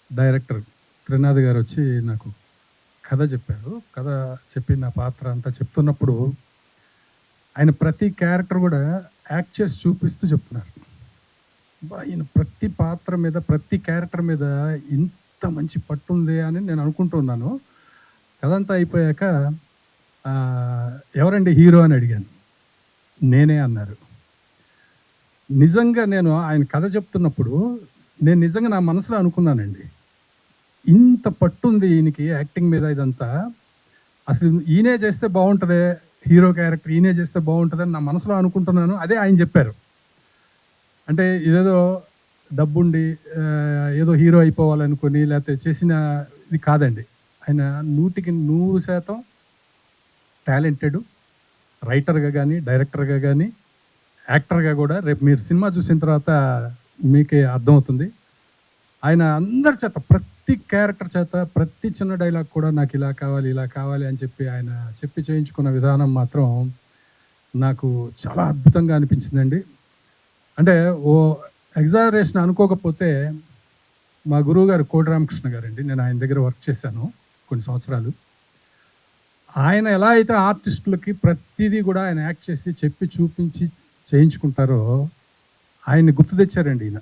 Director Trinath గారు వచ్చి నాకు కథ చెప్పారు. కథ చెప్పి నా పాత్ర అంతా చెప్తున్నప్పుడు ఆయన ప్రతి క్యారెక్టర్ కూడా యాక్ట్ చేసి చూపిస్తూ చెప్తున్నారు. ఈయన ప్రతి పాత్ర మీద, ప్రతి క్యారెక్టర్ మీద ఇంత మంచి పట్టుంది అని నేను అనుకుంటున్నాను. కథంతా అయిపోయాక ఎవరండి హీరో అని అడిగాను. నేనే అన్నారు. నిజంగా నేను ఆయన కథ చెప్తున్నప్పుడు నేను నిజంగా నా మనసులో అనుకున్నానండి. ఇంత పట్టుంది ఈయనకి యాక్టింగ్ మీద ఇదంతా. అసలు ఈయనే చేస్తే బాగుంటుందే, హీరో క్యారెక్టర్ ఈయనే చేస్తే బాగుంటుందని నా మనసులో అనుకుంటున్నాను. అదే ఆయన చెప్పారు. అంటే ఇదేదో డబ్బుండి ఏదో హీరో అయిపోవాలనుకుని లేకపోతే చేసిన ఇది కాదండి. ఆయన 100% టాలెంటెడ్ రైటర్‌గా కానీ, డైరెక్టర్‌గా కానీ, యాక్టర్‌గా కూడా రేపు మీరు సినిమా చూసిన తర్వాత మీకే అర్థమవుతుంది. ఆయన అందరి చేత ప్రతి క్యారెక్టర్ చేత ప్రతి చిన్న డైలాగ్ కూడా నాకు ఇలా కావాలి, ఇలా కావాలి అని చెప్పి ఆయన చెప్పి చేయించుకున్న విధానం మాత్రం నాకు చాలా అద్భుతంగా అనిపించిందండి. అంటే ఎగ్జాగరేషన్ అనుకోకపోతే మా గురువుగారు కోటి రామకృష్ణ గారండి. నేను ఆయన దగ్గర వర్క్ చేశాను కొన్ని సంవత్సరాలు. ఆయన ఎలా అయితే ఆర్టిస్టులకి ప్రతిదీ కూడా ఆయన యాక్ట్ చేసి చెప్పి చూపించి చేయించుకుంటారో ఆయన్ని గుర్తు తెచ్చారండి ఈయన.